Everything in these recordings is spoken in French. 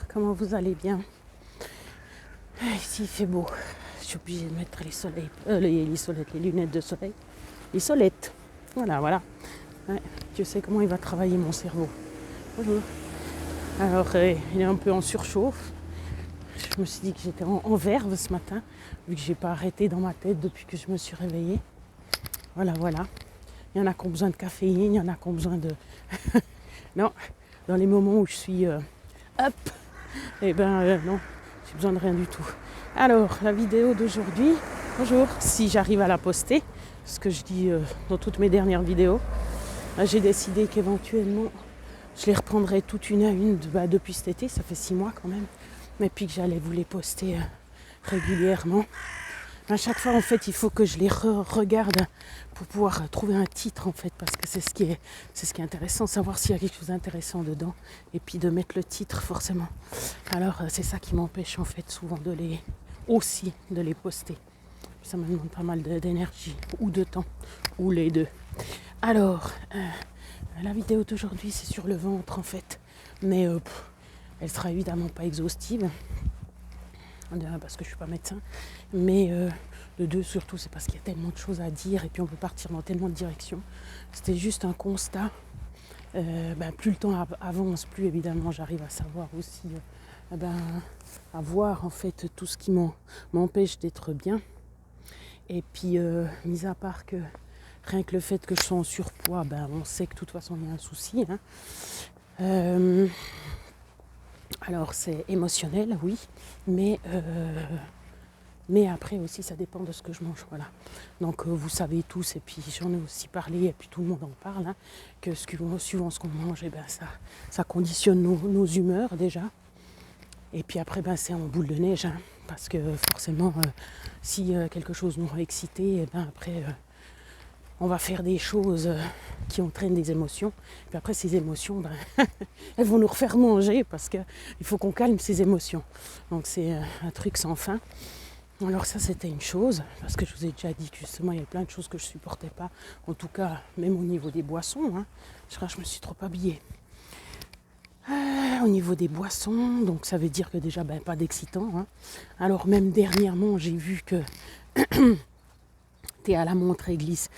comment vous allez bien? Ici il fait beau. Je suis obligée de mettre les lunettes de soleil. Les solettes. Voilà. Ouais, tu sais comment il va travailler mon cerveau. Bonjour. Alors, il est un peu en surchauffe. Je me suis dit que j'étais en verve ce matin, vu que j'ai pas arrêté dans ma tête depuis que je me suis réveillée. Voilà. Il y en a qui ont besoin de caféine, il y en a qui ont besoin de... Non, dans les moments où je suis up, non, j'ai besoin de rien du tout. Alors, la vidéo d'aujourd'hui, bonjour, si j'arrive à la poster, ce que je dis dans toutes mes dernières vidéos, j'ai décidé qu'éventuellement, je les reprendrai toutes une à une depuis cet été, ça fait 6 mois quand même, mais puis que j'allais vous les poster régulièrement. À chaque fois, en fait, il faut que je les regarde pour pouvoir trouver un titre, en fait, parce que c'est ce qui est intéressant, savoir s'il y a quelque chose d'intéressant dedans, et puis de mettre le titre, forcément. Alors, c'est ça qui m'empêche, en fait, souvent de les poster. Ça me demande pas mal d'énergie, ou de temps, ou les deux. Alors, la vidéo d'aujourd'hui, c'est sur le ventre, en fait, mais elle sera évidemment pas exhaustive. Parce que je suis pas médecin, mais de deux surtout c'est parce qu'il y a tellement de choses à dire et puis on peut partir dans tellement de directions. C'était juste un constat. Plus le temps avance, plus évidemment j'arrive à savoir aussi, à voir en fait tout ce qui m'empêche d'être bien. Et puis mis à part que rien que le fait que je sois en surpoids, on sait que de toute façon il y a un souci. Alors c'est émotionnel, oui, mais après aussi ça dépend de ce que je mange, voilà. Donc vous savez tous, et puis j'en ai aussi parlé, et puis tout le monde en parle, que suivant ce qu'on mange, ça conditionne nos humeurs déjà. Et puis après c'est en boule de neige, parce que forcément si quelque chose nous rend excités, après on va faire des choses qui entraînent des émotions. Puis après, ces émotions, elles vont nous refaire manger parce qu'il faut qu'on calme ces émotions. Donc c'est un truc sans fin. Alors ça, c'était une chose, parce que je vous ai déjà dit que justement, il y a plein de choses que je ne supportais pas. En tout cas, même au niveau des boissons. Je crois que je me suis trop habillée. Au niveau des boissons, donc ça veut dire que déjà, pas d'excitant. Alors même dernièrement, j'ai vu que... à la montre et glisse,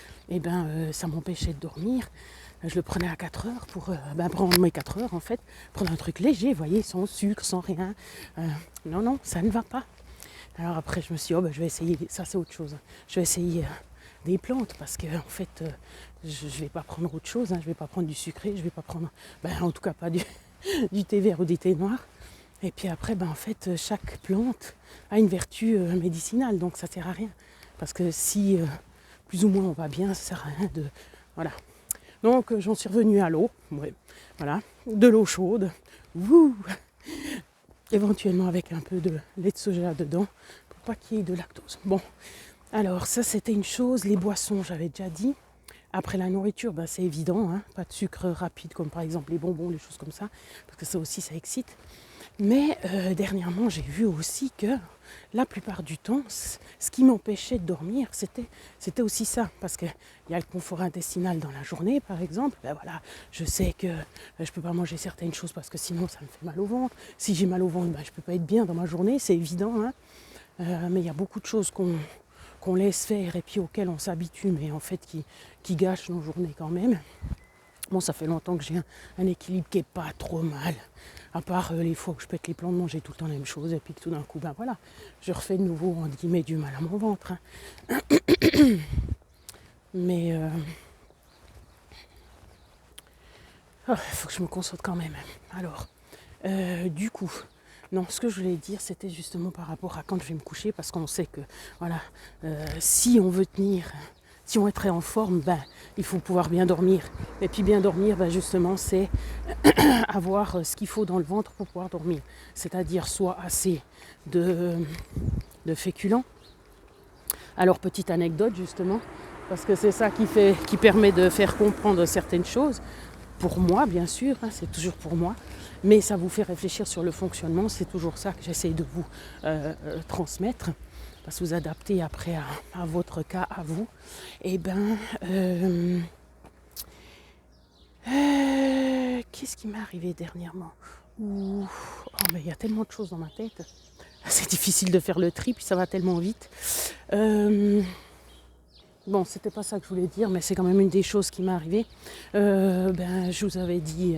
ça m'empêchait de dormir. Je le prenais à 4 heures pour prendre mes 4 heures en fait, prendre un truc léger, vous voyez, sans sucre, sans rien. Non, ça ne va pas. Alors après je me suis dit, je vais essayer, ça c'est autre chose. Je vais essayer des plantes parce que en fait je ne vais pas prendre autre chose, je ne vais pas prendre du sucré, je ne vais pas prendre, en tout cas pas du thé vert ou du thé noir. Et puis après, en fait, chaque plante a une vertu médicinale, donc ça ne sert à rien. Parce que si plus ou moins on va bien, ça ne sert à rien de... Voilà. Donc j'en suis revenue à l'eau, voilà, de l'eau chaude, éventuellement avec un peu de lait de soja dedans, pour pas qu'il y ait de lactose. Bon, alors ça c'était une chose, les boissons, j'avais déjà dit. Après la nourriture, c'est évident, pas de sucre rapide comme par exemple les bonbons, les choses comme ça, parce que ça aussi ça excite. Mais dernièrement, j'ai vu aussi que la plupart du temps, ce qui m'empêchait de dormir, c'était aussi ça. Parce qu'il y a le confort intestinal dans la journée, par exemple. Je sais que je ne peux pas manger certaines choses parce que sinon, ça me fait mal au ventre. Si j'ai mal au ventre, je ne peux pas être bien dans ma journée, c'est évident. Mais il y a beaucoup de choses qu'on laisse faire et puis auxquelles on s'habitue, mais en fait qui gâchent nos journées quand même. Bon, ça fait longtemps que j'ai un équilibre qui n'est pas trop mal. À part les fois que je pète les plombs de manger tout le temps la même chose. Et puis que tout d'un coup, je refais de nouveau, entre guillemets, du mal à mon ventre. Mais il faut que je me concentre quand même. Alors, du coup, non, ce que je voulais dire, c'était justement par rapport à quand je vais me coucher. Parce qu'on sait que, si on veut tenir... Si on est très en forme, il faut pouvoir bien dormir. Et puis bien dormir, justement, c'est avoir ce qu'il faut dans le ventre pour pouvoir dormir. C'est-à-dire soit assez de féculents. Alors, petite anecdote, justement, parce que c'est ça qui permet de faire comprendre certaines choses. Pour moi, bien sûr, c'est toujours pour moi. Mais ça vous fait réfléchir sur le fonctionnement. C'est toujours ça que j'essaye de vous transmettre. Parce que vous adaptez après à votre cas, à vous. Qu'est-ce qui m'est arrivé dernièrement? Oh il y a tellement de choses dans ma tête. C'est difficile de faire le tri, puis ça va tellement vite. Bon, c'était pas ça que je voulais dire, mais c'est quand même une des choses qui m'est arrivée. Je vous avais dit,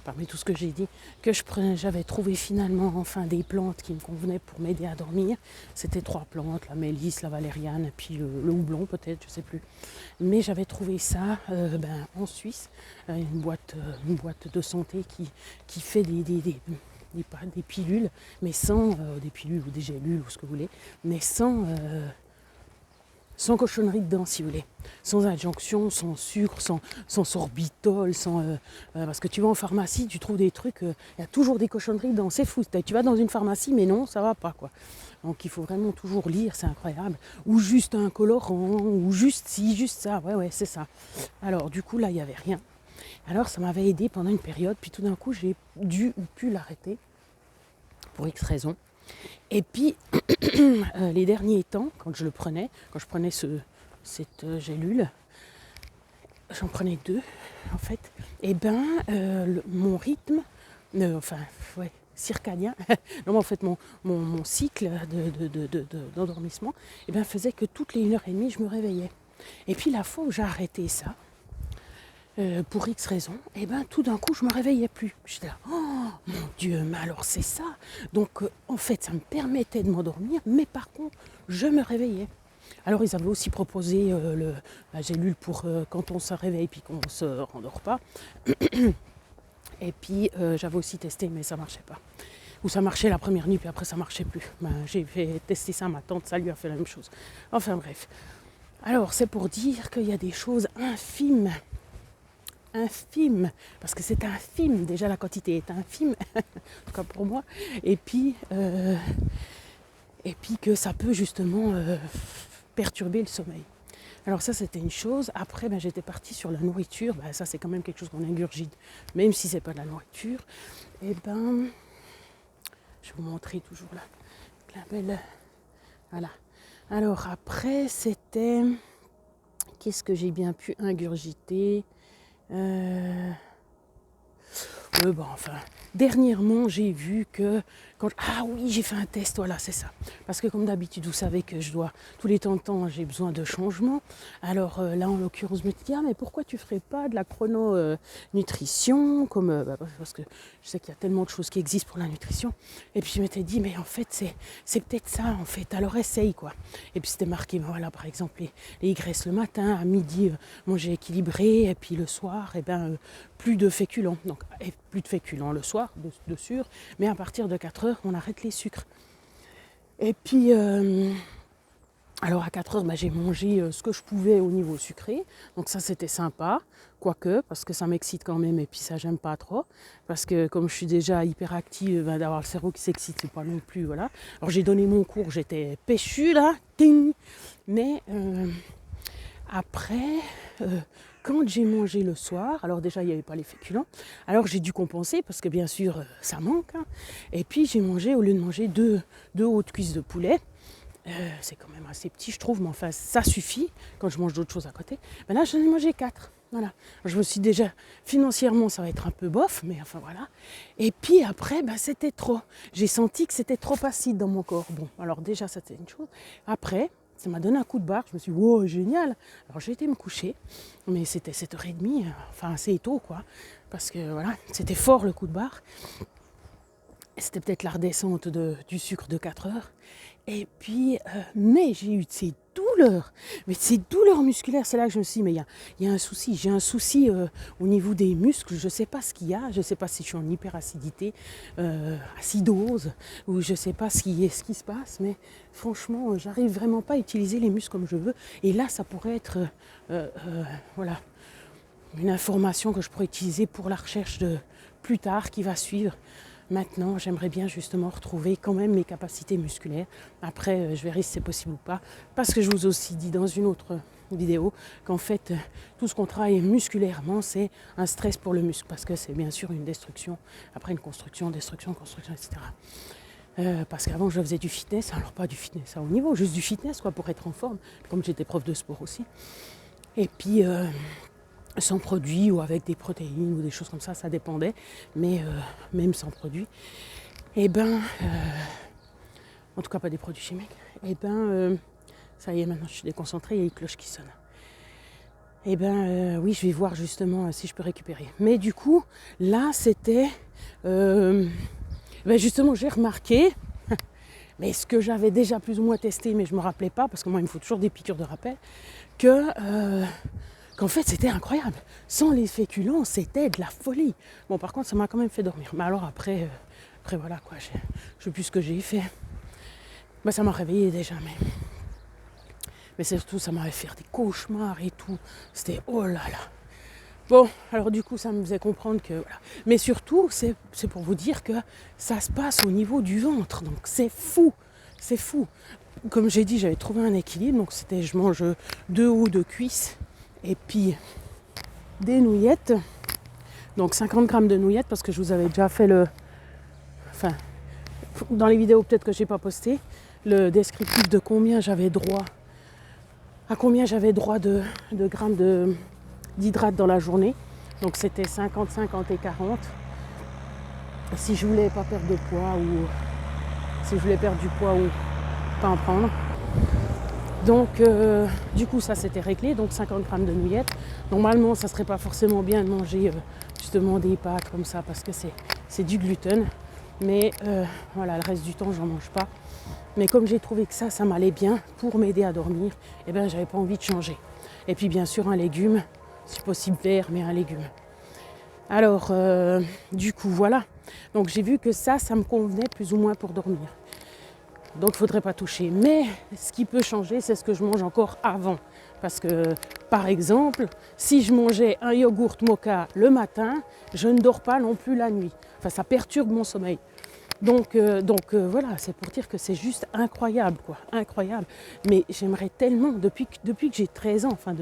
parmi tout ce que j'ai dit, que j'avais trouvé finalement des plantes qui me convenaient pour m'aider à dormir. C'était 3 plantes, la mélisse, la valériane, et puis le houblon peut-être, je sais plus. Mais j'avais trouvé ça en Suisse, une boîte de santé qui fait des pilules, mais sans des pilules ou des gélules ou ce que vous voulez, mais sans cochonnerie dedans, si vous voulez. Sans adjonction, sans sucre, sans sorbitol, parce que tu vas en pharmacie, tu trouves des trucs, il y a toujours des cochonneries dedans, c'est fou. Tu vas dans une pharmacie, mais non, ça va pas, quoi. Donc il faut vraiment toujours lire, c'est incroyable. Ou juste un colorant, ou juste ci, juste ça, ouais, c'est ça. Alors du coup, là, il n'y avait rien. Alors ça m'avait aidé pendant une période, puis tout d'un coup, j'ai dû ou pu l'arrêter, pour X raisons. Et puis, les derniers temps, quand je prenais cette gélule, j'en prenais 2, en fait, et mon rythme, circadien, non, en fait, mon cycle d'endormissement, faisait que toutes les 1h30, je me réveillais. Et puis, la fois où j'ai arrêté ça, pour X raisons, tout d'un coup, je me réveillais plus. J'étais là, oh mon Dieu, mais alors c'est ça. Donc, en fait, ça me permettait de m'endormir, mais par contre, je me réveillais. Alors, ils avaient aussi proposé la gélule pour quand on se réveille puis qu'on ne se rendort pas. Et puis, j'avais aussi testé, mais ça ne marchait pas. Ou ça marchait la première nuit, puis après, ça ne marchait plus. J'ai fait tester ça à ma tante, ça lui a fait la même chose. Enfin, bref. Alors, c'est pour dire qu'il y a des choses infimes, parce que c'est infime, déjà la quantité est infime, en tout cas pour moi, et puis que ça peut justement perturber le sommeil. Alors ça c'était une chose. Après j'étais partie sur la nourriture, ça c'est quand même quelque chose qu'on ingurgite, même si c'est pas de la nourriture. Je vais vous montrer toujours là, la belle, voilà. Alors après c'était, qu'est-ce que j'ai bien pu ingurgiter? Dernièrement, j'ai vu que j'ai fait un test, voilà, c'est ça. Parce que comme d'habitude, vous savez que tous les temps de temps, j'ai besoin de changement. Alors là, en l'occurrence, je me dis, mais pourquoi tu ferais pas de la chrononutrition parce que je sais qu'il y a tellement de choses qui existent pour la nutrition. Et puis je m'étais dit, mais en fait, c'est peut-être ça, en fait. Alors essaye, quoi. Et puis c'était marqué, voilà, par exemple, les graisses le matin, à midi, manger équilibré, et puis le soir, plus de féculents. Donc, plus de féculents le soir, de sûr, mais à partir de 4 heures, on arrête les sucres. Et puis, alors à 4 heures, j'ai mangé ce que je pouvais au niveau sucré, donc ça c'était sympa, quoique, parce que ça m'excite quand même, et puis ça j'aime pas trop, parce que comme je suis déjà hyperactive, d'avoir le cerveau qui s'excite, c'est pas non plus, voilà. Alors j'ai donné mon cours, j'étais péchue là, ting, mais après, quand j'ai mangé le soir, alors déjà il n'y avait pas les féculents, alors j'ai dû compenser parce que bien sûr ça manque, hein. Et puis j'ai mangé, au lieu de manger deux hautes cuisses de poulet, c'est quand même assez petit je trouve, mais enfin ça suffit quand je mange d'autres choses à côté. Là j'en ai mangé 4. Voilà. Je me suis déjà, financièrement ça va être un peu bof, mais enfin voilà. Et puis après, c'était trop. J'ai senti que c'était trop acide dans mon corps. Bon, alors déjà ça c'était une chose. Après, ça m'a donné un coup de barre, je me suis dit, wow, génial. Alors j'ai été me coucher, mais c'était 7h30, enfin assez tôt quoi, parce que voilà, c'était fort le coup de barre. C'était peut-être la redescente du sucre de 4 heures. Et puis, mais j'ai eu ces douleurs musculaires, c'est là que je me suis dit, mais il y a un souci. J'ai un souci au niveau des muscles, je ne sais pas ce qu'il y a, je ne sais pas si je suis en hyperacidité, acidose, ou je ne sais pas ce qui se passe, mais franchement, j'arrive vraiment pas à utiliser les muscles comme je veux. Et là, ça pourrait être, voilà, une information que je pourrais utiliser pour la recherche de plus tard qui va suivre. Maintenant, j'aimerais bien justement retrouver quand même mes capacités musculaires. Après, je verrai si c'est possible ou pas. Parce que je vous ai aussi dit dans une autre vidéo qu'en fait, tout ce qu'on travaille musculairement, c'est un stress pour le muscle. Parce que c'est bien sûr une destruction, après une construction, destruction, etc. Parce qu'avant, je faisais du fitness. Alors pas du fitness à haut niveau, juste du fitness quoi, pour être en forme. Comme j'étais prof de sport aussi. Et puis... sans produit ou avec des protéines ou des choses comme ça dépendait, mais même sans produit. Et ben, en tout cas pas des produits chimiques, et ben, ça y est, maintenant je suis déconcentrée, il y a une cloche qui sonne. Et ben, oui, je vais voir justement si je peux récupérer. Mais du coup, là, c'était, ben justement, j'ai remarqué, mais ce que j'avais déjà plus ou moins testé, mais je ne me rappelais pas, parce que moi, il me faut toujours des piqûres de rappel, qu'en fait, c'était incroyable. Sans les féculents, c'était de la folie. Bon, par contre, ça m'a quand même fait dormir. Mais alors après voilà, quoi, je ne sais plus ce que j'ai fait. Ben, ça m'a réveillée déjà, mais surtout, ça m'avait fait des cauchemars et tout. C'était, oh là là. Bon, alors du coup, ça me faisait comprendre que... Voilà. Mais surtout, c'est pour vous dire que ça se passe au niveau du ventre. Donc, c'est fou. C'est fou. Comme j'ai dit, j'avais trouvé un équilibre. Donc, c'était, je mange 2 hauts de cuisses et puis des nouillettes. Donc, 50 grammes de nouillettes parce que je vous avais déjà fait Enfin, dans les vidéos peut-être que je n'ai pas posté, le descriptif de combien j'avais droit... à combien j'avais droit de grammes d'hydrates dans la journée. Donc c'était 50, 50 et 40. Si je voulais pas perdre de poids ou si je voulais perdre du poids ou pas en prendre. Donc du coup ça s'était réglé, donc 50 grammes de nouillettes. Normalement ça serait pas forcément bien de manger justement des pâtes comme ça parce que c'est du gluten. Mais voilà, le reste du temps j'en mange pas. Mais comme j'ai trouvé que ça m'allait bien pour m'aider à dormir, eh ben j'avais pas envie de changer. Et puis bien sûr un légume, si possible vert, mais un légume. Alors du coup voilà. Donc j'ai vu que ça me convenait plus ou moins pour dormir. Donc il ne faudrait pas toucher. Mais ce qui peut changer, c'est ce que je mange encore avant. Parce que par exemple, si je mangeais un yogourt moka le matin, je ne dors pas non plus la nuit. Enfin ça perturbe mon sommeil. Donc voilà, c'est pour dire que c'est juste incroyable, quoi, incroyable. Mais j'aimerais tellement, depuis que j'ai 13 ans, enfin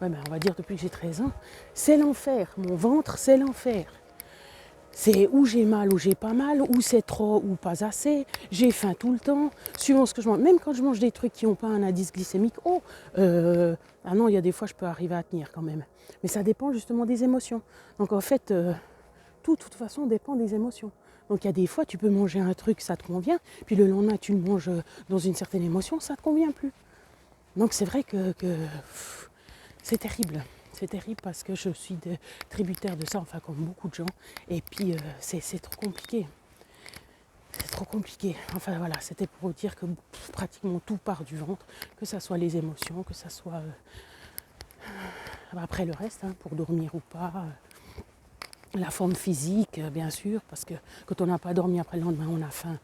on va dire depuis que j'ai 13 ans, c'est l'enfer. Mon ventre, c'est l'enfer. C'est où j'ai mal, où j'ai pas mal, où c'est trop, ou pas assez. J'ai faim tout le temps, suivant ce que je mange. Même quand je mange des trucs qui n'ont pas un indice glycémique haut, ah non, il y a des fois je peux arriver à tenir quand même. Mais ça dépend justement des émotions. Donc en fait, tout de toute façon dépend des émotions. Donc il y a des fois, tu peux manger un truc, ça te convient, puis le lendemain, tu le manges dans une certaine émotion, ça ne te convient plus. Donc c'est vrai que c'est terrible. C'est terrible parce que je suis tributaire de ça, enfin comme beaucoup de gens. Et puis c'est trop compliqué. C'est trop compliqué. Enfin voilà, c'était pour vous dire que pratiquement tout part du ventre, que ce soit les émotions, que ce soit après le reste, hein, pour dormir ou pas. La forme physique, bien sûr, parce que quand on n'a pas dormi après le lendemain, on a faim.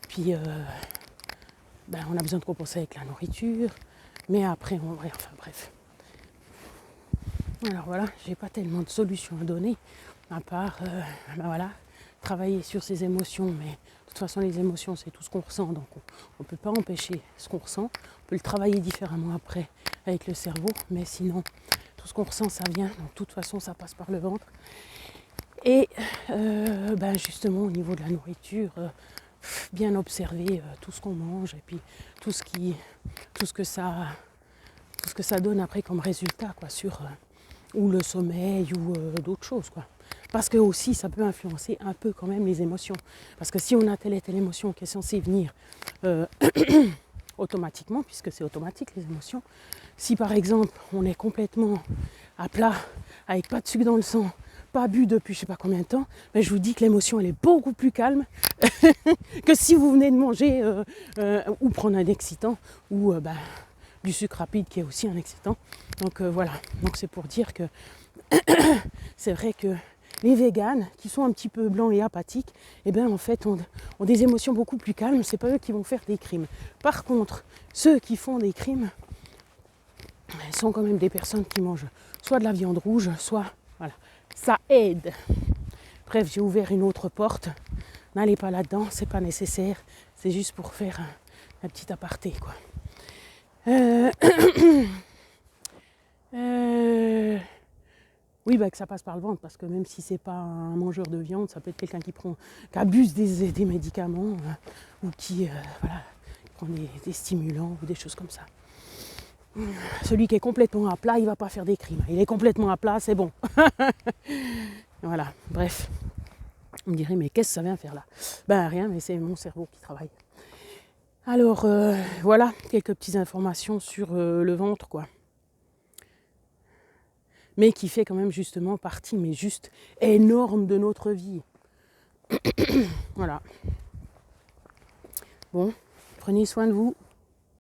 Puis, on a besoin de compenser avec la nourriture. Mais après, enfin bref. Alors voilà, j'ai pas tellement de solutions à donner, à part, voilà, travailler sur ses émotions. Mais de toute façon, les émotions, c'est tout ce qu'on ressent. Donc, on ne peut pas empêcher ce qu'on ressent. On peut le travailler différemment après avec le cerveau. Mais sinon, tout ce qu'on ressent, ça vient. Donc, de toute façon, ça passe par le ventre. Et justement au niveau de la nourriture, bien observer tout ce qu'on mange et puis tout ce que ça donne après comme résultat, quoi, sur ou le sommeil ou d'autres choses, quoi. Parce que aussi ça peut influencer un peu quand même les émotions. Parce que si on a telle et telle émotion qui est censée venir automatiquement, puisque c'est automatique les émotions, si par exemple on est complètement à plat, avec pas de sucre dans le sang, pas bu depuis je sais pas combien de temps, mais je vous dis que l'émotion elle est beaucoup plus calme que si vous venez de manger ou prendre un excitant ou du sucre rapide qui est aussi un excitant. Donc voilà, donc c'est pour dire que c'est vrai que les véganes qui sont un petit peu blancs et apathiques, eh bien en fait ont des émotions beaucoup plus calmes, c'est pas eux qui vont faire des crimes. Par contre, ceux qui font des crimes sont quand même des personnes qui mangent soit de la viande rouge, soit voilà. Ça aide. Bref, j'ai ouvert une autre porte. N'allez pas là-dedans, c'est pas nécessaire. C'est juste pour faire un petit aparté, quoi. Oui, que ça passe par le ventre, parce que même si c'est pas un mangeur de viande, ça peut être quelqu'un qui abuse des médicaments ou qui prend des stimulants ou des choses comme ça. Celui qui est complètement à plat, il va pas faire des crimes. Il est complètement à plat, c'est bon. Voilà, bref. On me dirait, mais qu'est-ce que ça vient faire là? Ben rien, mais c'est mon cerveau qui travaille. Alors, voilà, quelques petites informations sur le ventre, quoi. Mais qui fait quand même justement partie, mais juste énorme de notre vie. Voilà. Bon, prenez soin de vous.